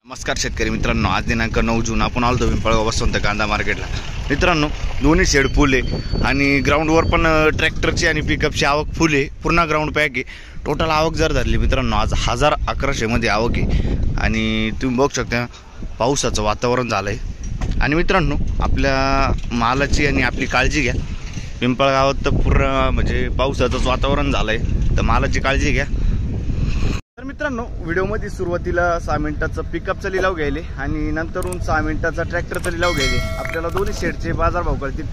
नमस्कार शेतकरी मित्रांनो, आज दिनांक 9 जून आपण आलो पिंपळगाव वसंत कांदा मार्केटला। मित्रांनो, दोन्ही शेड फुल आहे आणि ग्राउंडवर पण ट्रॅक्टरची आणि पिकअपची आवक फुल आहे। पूर्ण ग्राउंड पॅक आहे। टोटल आवक जर धरली मित्रांनो आज 1100 मध्ये आवक आहे आणि तुम्ही बघू शकता पावसाचं वातावरण झालंय। आणि मित्रांनो, आपल्या मालाची आणि आपली काळजी घ्या। पिंपळगावात तर पूर्ण म्हणजे पावसाचंच वातावरण झालंय, तर मालाची काळजी घ्या। तर मित्रांनो, व्हिडिओमध्ये सुरुवातीला 6 मिनिटाचा पिकअपचा लिलाव घ्यायले आणि नंतरून 6 मिनिटाचा ट्रॅक्टरचा लिलाव घ्यायले। आपल्याला दोन्ही शेडचे बाजारभाव कळतील।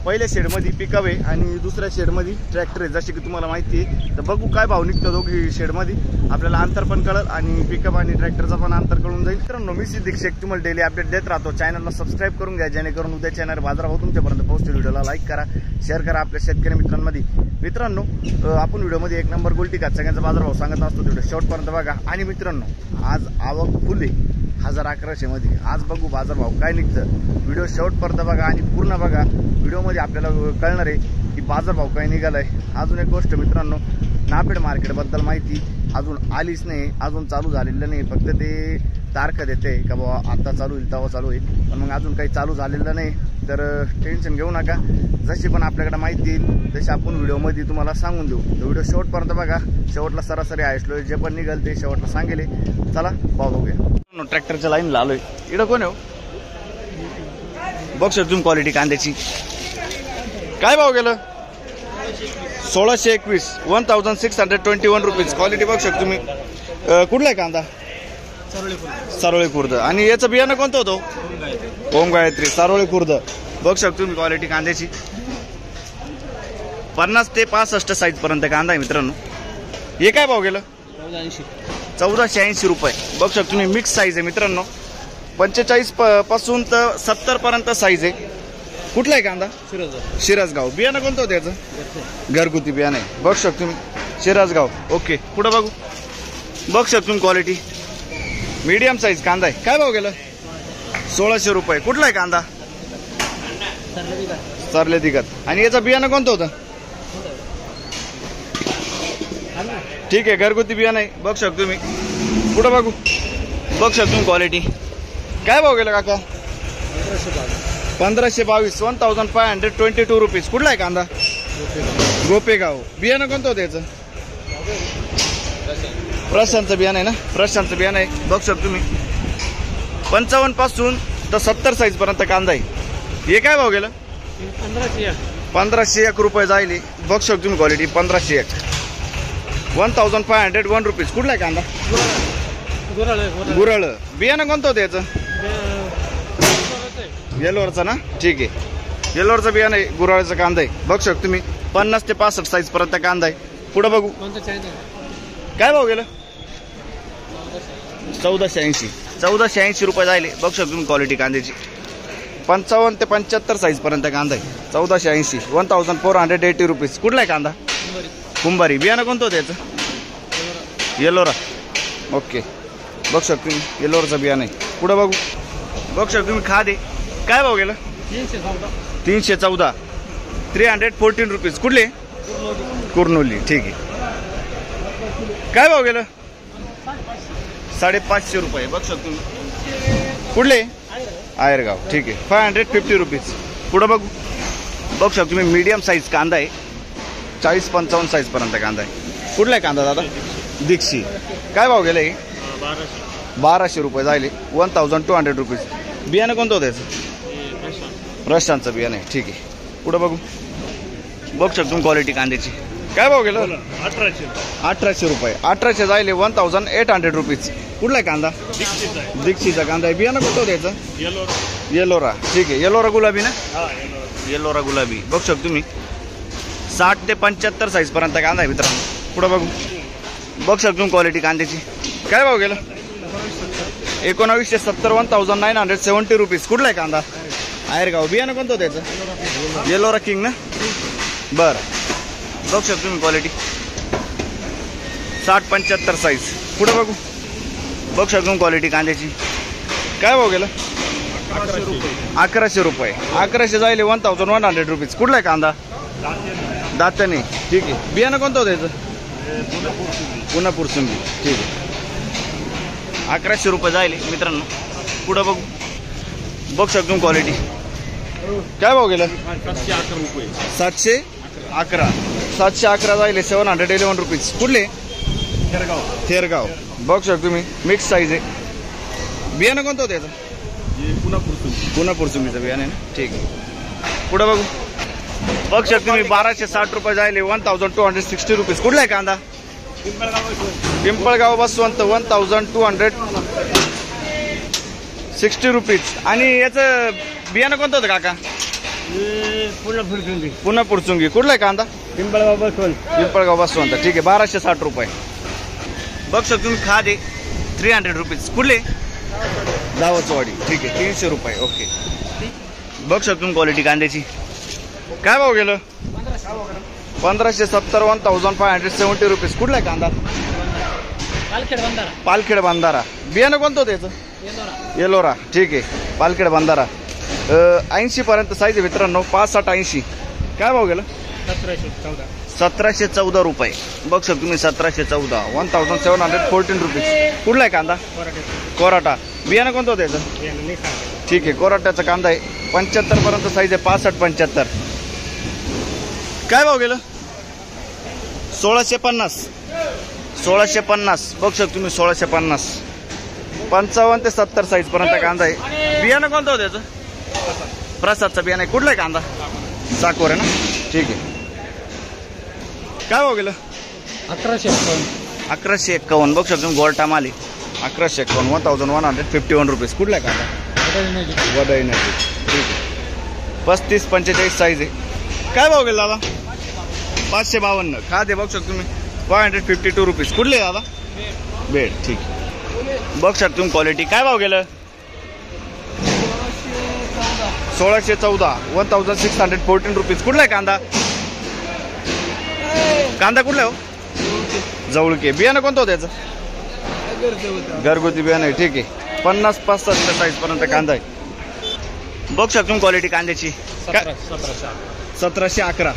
पहिल्या शेडमध्ये पिकअप आहे आणि दुसऱ्या शेडमध्ये ट्रॅक्टर आहे, जसे की तुम्हाला माहिती आहे। तर बघू काय भाव निघतो दोघी शेडमध्ये, आपल्याला अंतर पण कळेल आणि पिकअप आणि ट्रॅक्टरचा पण अंतर कळून जाईल। मित्रांनो, मी सिद्दीक शेख तुम्हाला डेली अपडेट देत राहतो। चॅनलला सबस्क्राईब करून घ्या, जेणेकरून उद्या चॅनल बाजारभाव तुमच्यापर्यंत पोहोचतील। व्हिडिओला लाईक करा, शेअर करा आपल्या शेतकरी मित्रांमध्ये। मित्रांनो, आपण व्हिडिओमध्ये 1 नंबर गोल्टी का सगळ्यांचा बाजारभाव सांगत असतो, व्हिडिओ शेवटपर्यंत बघा। आणि मित्रांनो, आज आवक फुल आहे 1100 मध्ये। आज बघू बाजारभाव काय निघतं, व्हिडिओ शेवटपर्यंत बघा आणि पूर्ण बघा। व्हिडिओमध्ये आपल्याला कळणार आहे की बाजारभाव काय निघालाय। अजून एक गोष्ट मित्रांनो, नापेड मार्केटबद्दल माहिती अजून आलीच नाही, अजून चालू झालेलं नाही। फक्त ते तारखा देते का बाबा आता चालू होईल तेव्हा चालू होईल, पण मग अजून काही चालू झालेलं नाही। तर टेन्शन घेऊ नका, जशी पण आपल्याकडे माहिती येईल तशी आपण व्हिडिओमध्ये तुम्हाला सांगून देऊ। तर व्हिडिओ शेवटपर्यंत बघा, शेवटला सरासरी आयसलो जे पण निघाल ते शेवटला सांगेले। चला भाव बघूया। ट्रॅक्टरच्या लाईनला आलोय, इकडं कोण आहे? बघ तुम्ही क्वालिटी कांद्याची काय भाव गेलं? 1621 1621 रुपीज क्वालिटी बघ शकतो तुम्ही। कुठला आहे कांदा? सारोळे खुर्द। आणि याचं बियाणं कोणतं होतं? ओम गायत्री सारोळे खुर्द। बघ शकतो तुम्ही क्वालिटी कांद्याची। 50 ते 65 साईज पर्यंत कांदा आहे मित्रांनो। हे काय भाव गेलं? 1480 रुपये। बघ शकतो तुम्ही, मिक्स साईज आहे मित्रांनो। 45 पासून तर 70 पर्यंत साईज आहे। कुठला आहे कांदा? शिरसगाव। बियाणं कोणतं होतं याचं? घरगुती बियाणं आहे। बघ शकतो तुम्ही, शिरसगाव। ओके, पुढं बघू। बघ शकतो तुम्ही क्वालिटी, मीडियम साईज कांदा आहे। काय भाव गेलं? 1600 रुपये। कुठला आहे कांदा? सरले दिगत। आणि याचं बियाणं कोणतं होतं? ठीक आहे, घरगुती बियाणं आहे। बघ शकतो तुम्ही, पुढं बघू। बघ शकतो तुम्ही क्वालिटी। काय भाव गेलं काका? 1522 1522 रुपीज। कुठला आहे कांदा? गोपेगाव। बियाणं कोणतं होतं याचं? प्रशांतचं बियाणं आहे ना? प्रशांतचं बियाणं आहे। बघ शकतो तुम्ही, 55 पासून तर 70 साईज पर्यंत कांदा आहे। हे काय भाव गेलं? 1501 रुपये जाईल। बघ शकतो तुम्ही क्वालिटी, 1501 1501 रुपीज। कुठला आहे कांदा? गुरळ। बियाणं कोणतं होतं याचं? येलोरचं ना? ठीक आहे, येलोरचं बियाणं आहे, गुराळचं कांदा आहे। बघ शकतो तुम्ही, 50 ते 65 साईज पर्यंत कांदा आहे। पुढे बघू। काय भाव गेलं? 1480 रुपये जायले। बघ शकतो तुम्ही क्वालिटी कांद्याची। 55 ते 75 साईज पर्यंत कांदा आहे। 1480 1480 रुपीज। कुठला आहे कांदा? कुंभारी। बियाणं कोणतं होतं याचं? येलोरा। ओके, बघ शकतो तुम्ही, येलोरचं बियाणं आहे। पुढे बघू। बघ शकतो तुम्ही, खाद आहे। काय भाव गेलं? 314 314 रुपीज। कुठले? कुर्नोली। ठीक आहे। काय भाव गेलं? 550 रुपये। बघ शकतो तुम्ही, कुठले? आयरगाव। ठीक आहे, 550 रुपीज। पुढं बघू। बघ शकतो तुम्ही, मीडियम साईज कांदा आहे, 40-55 साईज पर्यंत कांदा आहे। कुठला आहे कांदा दादा? दीक्षी। काय भाव गेलं? 1200 रुपये जायले, 1200 रुपीज। बियाणं कोणतं होतं याचं? प्रशांतचं बियाणं आहे। ठीक आहे, पुढं बघू। बघ शकतो तुम्ही क्वालिटी कांद्याची। काय भाव गेलं? 1800 रुपये। 1800 जायले, 1800 रुपीज। कुठला आहे कांदा? दीक्षीचा कांदा आहे। बियाणं कोणतं होतं याचं? येलोरा। ठीक आहे, येलोरा गुलाबी ना? येलोरा गुलाबी। बघ शकतो तुम्ही, 60 ते 75 साईज पर्यंत कांदा आहे मित्रांनो। पुढं बघू। बघ शकतो तुम्ही क्वालिटी कांद्याची। काय भाव गेलं? 1970 1970 रुपीज। कुठला आहे कांदा? आयरगाव। बियाणं कोणतं होतं याचं? येलोरा किंग ना? बरं, बघ शकतो तुम्ही क्वालिटी, 60-75 साईज। पुढे बघू। बघ शकतो क्वालिटी कांद्याची। काय भाव गेलं? 1100 रुपये। 1100 जायले, 1100 रुपीज। कुठला आहे कांदा? दातने। ठीक आहे, बियाणं कोणतं होतं याचं? पुन्हा पुरसुंगी। ठीक आहे, 1100 रुपये जाईल मित्रांनो. पुढं बघू शकतो क्वालिटी. काय भाव गेलं? 711 जाईल. 711 रुपीज. कुठले? थेरगाव. बघू शकतो तुम्ही मिक्स साईज आहे. बियाणं कोणतं होतं याचं? पुन्हा पुरसुंगीचं बियाणं आहे ना. ठीक आहे. पुढं बघू शकतो तुम्ही 1260 रुपये जायले. 1260 रुपीज. कुठला आहे कांदा? पिंपळगाव बसवंत. 1260 रुपीज. आणि याचं बियाणं कोणतं होतं काका? पुन्हा पुरसुंगी. कुठला आहे कांदा? पिंपळगाव बसवंत. ठीक आहे. 1260 रुपये. बघू शकतो तुम्ही खाद आहे 300 रुपीज. कुठले? दावचवाडी. ठीक आहे. 300 रुपये. ओके. बघू शकतो तुम्ही क्वालिटी कांद्याची. काय भाव गेलं? 1570. 1570 रुपीज. कुठला आहे कांदा? पालखेड बंधारा. बियाणं कोणतं होतं याचं? येलोरा. ठीक आहे. पालखेड बंधारा. 80 पर्यंत साईज आहे मित्रांनो. 65-80. काय भाव गेलं? 1714 रुपये. बघू शकतो तुम्ही 1714. 1714 रुपीज. कुठला आहे कांदा? कोराटा. बियाणं कोणतं होतं याचं? ठीक आहे. कोराट्याचा कांदा आहे. 75 पर्यंत साईज आहे. 65-75. काय भाव गेलं? 1650. 1650. बघू शकतो तुम्ही 1650. 55 ते 70 साईज पर्यंत कांदा आहे. बियाणं कोणतं होतं याचं? प्रसादचं बियाणं आहे. कुठलं आहे कांदा? साकोर आहे ना. ठीक आहे. काय भाव गेलं? 1151. बघू शकतो गोल्टा माली. 1151. 1151 रुपीज. कुठला आहे कांदा? वडई नदी. ठीक आहे. 35-45 साईज आहे. काय भाव गेला दादा? 552. खाद आहे. बघू शकतो तुम्ही 552 रुपीज. कुठले दादा? बेड. ठीक आहे. बघू शकतो तुम्ही क्वालिटी. काय भाव गेलं? 1614. 1614 रुपीज. कुठला आहे कांदा? कांदा कुठला हो? जवळके. बियाणं कोणतं होतं याचं? घरगुती बियाणं आहे. ठीक आहे. 50-65 साईज पर्यंत कांदा आहे. बघू शकतो क्वालिटी कांद्याची. 1711.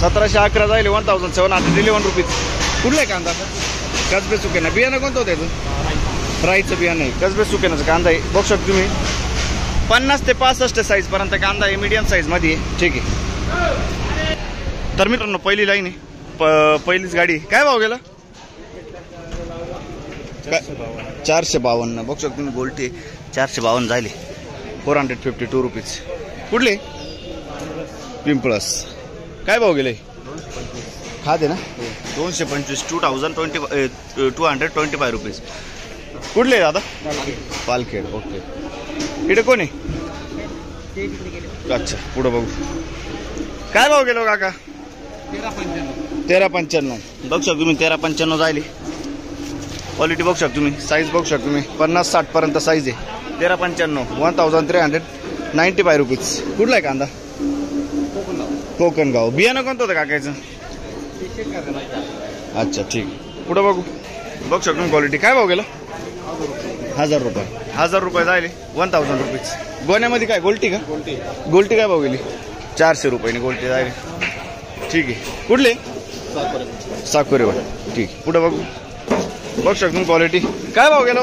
1711 जाईल. 1711 रुपीज. कुठला आहे कांदा? कसबे सुकेना. बियाणं कोणतं होतं याचं? फ्राईचं बियाणं आहे. कसबे सुकेनाचं कांदा आहे. बघू शकतो तुम्ही 50 ते 65 साईज पर्यंत कांदा आहे. मीडियम साईज मध्ये आहे. ठीक आहे. तर मित्रांनो पहिली लाईन आहे. पहिलीच गाडी. काय भाव गेला? 452. बघू शकतो तुम्ही गोल्टी 452 झाली. 452 रुपीज. कुठले? पिंपळस. काय भाव गेले? खाद आहे ना. 225. 225 रुपीज. कुठले दादा? पालखेड. ओके. इकडे कोण आहे? अच्छा. पुढं बघू. काय भाव गेलो काका? 1355. बघू शकतो तुम्ही 1355 जायली. क्वालिटी बघू शकतो तुम्ही. साईज बघू शकतो तुम्ही 50-60 पर्यंत साईज आहे. 1355. 1395 रुपीज. कुठला आहे कांदा? कोकणगाव. बियाणं कोणतं होतं काकायचं? अच्छा. ठीक. पुढं बघू शकतो तुम्ही क्वालिटी. काय भाव गेलं? 1000 रुपये. 1000 रुपये जायले. 1000 रुपीज. गोण्यामध्ये काय गोल्टी का? गोल्टी काय भाव गेली? 400 रुपयाने गोल्टी जायले. ठीक आहे. कुठले? साकोरेवाड. ठीक. पुढं बघू शकतो क्वालिटी. काय भाव गेलो?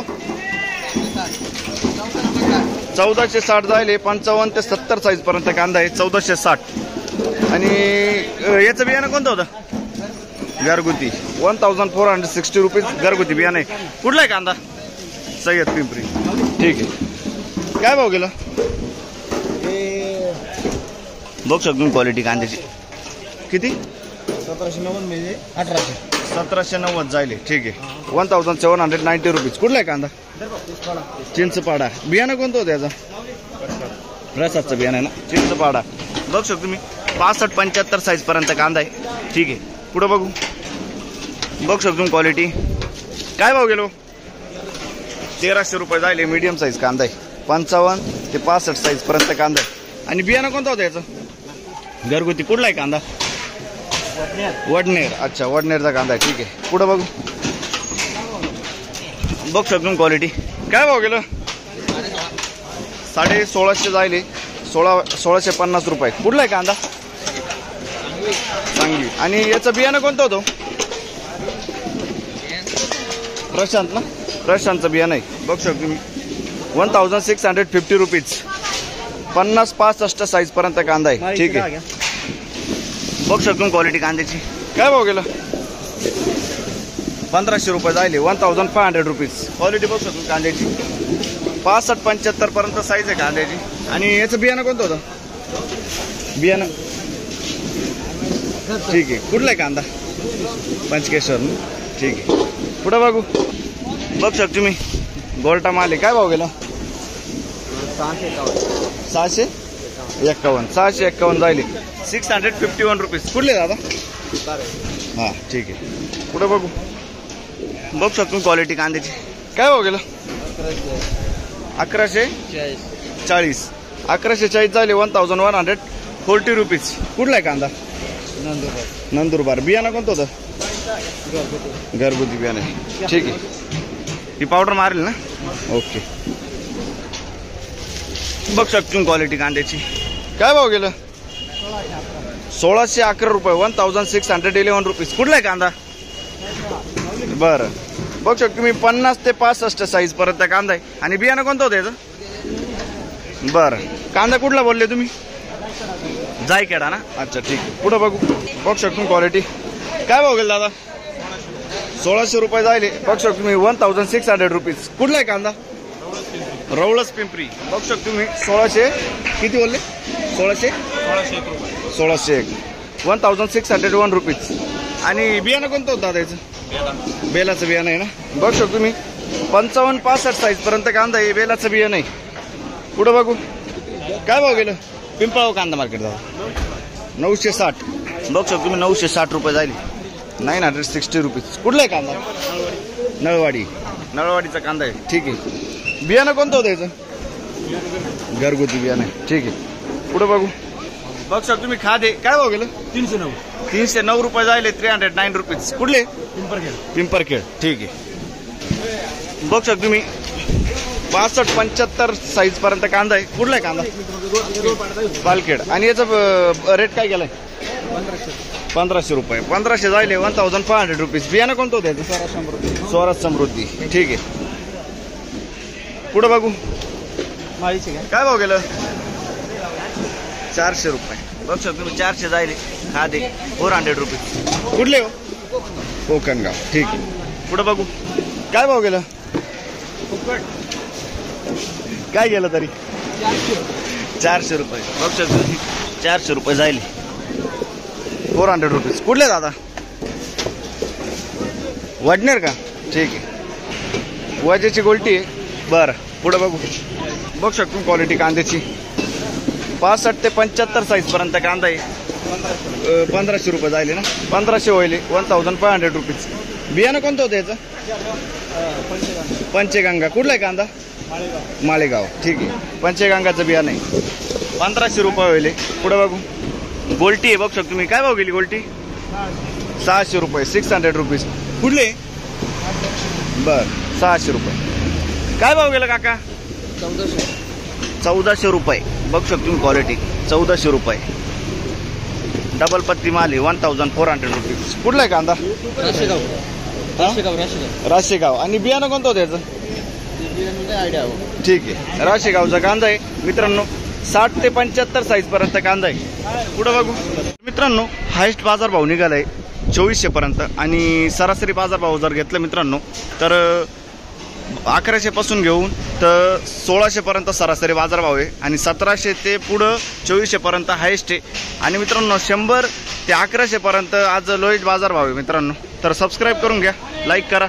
1460 जायले. 55 ते 70 साईज पर्यंत कांदा आहे. 1460. आणि याचं बियाणं कोणतं होतं? घरगुती. 1460 रुपीज. घरगुती बियाणं आहे. कुठला आहे कांदा? सय्यद पिंपरी. ठीक आहे. काय भाव गेलं? बघू शकतो क्वालिटी कांद्याची. किती? 1790 1790 जायले. ठीक आहे. 1790 रुपीज. कुठला आहे कांदा? चिंचपाडा. बियाणं कोणतं होतं याचं? प्रसादचं बियाणं आहे ना. चिंचपाडा. बघू शकतो तुम्ही 65-75 साईज पर्यंत कांदा आहे. ठीक आहे. पुढं बघू शकतो क्वालिटी. काय भाव गेलो? 1300 रुपये जायले. मीडियम साईज कांदा आहे. 55 ते 65 साईज पर्यंत कांदा आहे. आणि बियाणं कोणतं होतं याचं? घरगुती. कुठला आहे कांदा? वडनेर. अच्छा. वडनेरचा कांदा आहे. ठीक आहे. पुढं बघू शकतो क्वालिटी. काय भाव गेलं? 1650 जायले. 1650 रुपये. कुठला आहे कांदा? सांगली. आणि याचं बियाणं कोणतं होतं? प्रशांत ना. प्रशांतचं बियाणं आहे बघू शकतो तुम्ही 1650 रुपीज 50-65 साईजपर्यंत कांदा आहे. ठीक आहे बघू शकतो क्वालिटी कांद्याची. काय भाव गेला 1500 रुपये जायले 1500 रुपीज. क्वालिटी बघू शकतो कांद्याची 65-75 पर्यंत साईज आहे कांद्याची. आणि याचं बियाणं कोणतं होतं बियाणं ठीक आहे. कुठला आहे कांदा पंचकेश्वर. ठीक आहे पुढं बघू बघू शकतो तुम्ही गोल्टा माल आहे. काय भाव गेला 651 जायले 651 रुपीज. कुठले दादा हां ठीक आहे. पुढं बघू बघू शकतो क्वालिटी कांद्याची. काय भाव गेला 1140 1140 झाले 1140 रुपीज. कुठला आहे कांदा नंदुरबार. बियाणं कोणतं होतं घरगुती बियाणं आहे. ठीक आहे ही पावडर मारेल ना. ओके बघू शकतो क्वालिटी कांद्याची. काय भाव गेलं 1611 रुपये 1611 रुपीज. कुठला आहे कांदा बरं बघू शकतो तुम्ही 50 ते 65 साईज पर्यंत कांदा आहे. आणि बियाणं कोणतं होतं याचं बरं. कांदा कुठला बोलले तुम्ही जायखेडा ना. अच्छा ठीक आहे पुढं बघू बघू शकतो क्वालिटी. काय भाव गेलं दादा 1600 रुपये जायले बघू शकतो तुम्ही 1600 रुपीज. कुठला आहे कांदा रवळस पिंपरी. बघू शकतो तुम्ही 1600 किती बोलले 1601 1601 रुपीज. आणि बियाणं कोणतं होतं दादा याचं बेलाचं बियाणं आहे ना. बघू शकतो तुम्ही 55-65 साईज पर्यंत कांदा आहे बेलाचं बियाणं आहे. पुढं बघू काय भाव गेलं पिंपळगाव कांदा मार्केट दादा 960. बघू शकतो तुम्ही 960 रुपये जाईल 960 रुपीज. कुठला आहे कांदा नळवाडीचा कांदा आहे. ठीक आहे बियाणं कोणतं होतं याचं घरगुती बियाणं आहे. ठीक आहे पुढं बघू बघू शकतो तुम्ही खादे. काय भाव गेलं 309 रुपये जायले 309 रुपीज. कुठले पिंपरखेड. ठीक आहे बघू शकतो तुम्ही 65-75 साईज पर्यंत कांदा आहे. कुठला आहे कांदा पालखेड. आणि याचा रेट काय गेलाय 1500 रुपये 1500 जायले 1500 रुपीज. बियाणं कोणतं होतं याचं स्वराज समृद्धी. ठीक आहे पुढं बघू काय भाव गेलं 400 रुपये. बघू शकतो तुम्ही 400 जायले खादे 400 रुपीज. कुठले हो कोकणगाव. ठीक आहे पुढं बघू काय भाव गेलं काय गेलं तरी 400 रुपये. बघू शकतो 400 रुपये जायले 400 रुपीज. कुठले दादा वडनेर का. ठीक आहे वाजेची गोल्टी आहे. बरं पुढं बघू बघू शकतो क्वालिटी कांद्याची 65 ते 75 साईज पर्यंत कांदा आहे 1500 रुपये जायले ना 1500 होईल 1500 रुपीज. बियाणं कोणतं होतं याचं पंचगंगा. कुठला आहे कांदा माळेगाव. ठीक आहे पंचगंगाचं बियाणं आहे 1500 रुपये होईल. पुढं बघू गोल्टी आहे. बघू शकतो तुम्ही काय भाव गेली गोल्टी 600 रुपये 600 रुपीज. कुठले बरं 600 रुपये. काय भाव गेला काका 1400 रुपये. बघू शकतो तुम्ही क्वालिटी 1400 रुपये. डबल पत्ती माल आहे 1400 रुपीज. कुठला आहे कांदा राशेगाव. आणि बियाणं कोणतं होतं याचं ठीक आहे राशेगावचा कांदा आहे मित्रांनो 60 ते 75 साईज पर्यंत कांदा आहे. पुढं बघू मित्रांनो हायस्ट बाजार भाव निघालाय 2400 पर्यंत. आणि सरासरी बाजार भाव जर घेतलं मित्रांनो तर 1100 पासून घेऊन तर 1600 पर्यंत सरासरी बाजार भाव आहे. आणि 1700 ते पुढं 2400 पर्यंत हायस्ट आहे. आणि मित्रांनो 100 ते 1100 पर्यंत आज लोएस्ट बाजार भाव आहे मित्रांनो. तर सबस्क्राईब करून घ्या लाईक करा.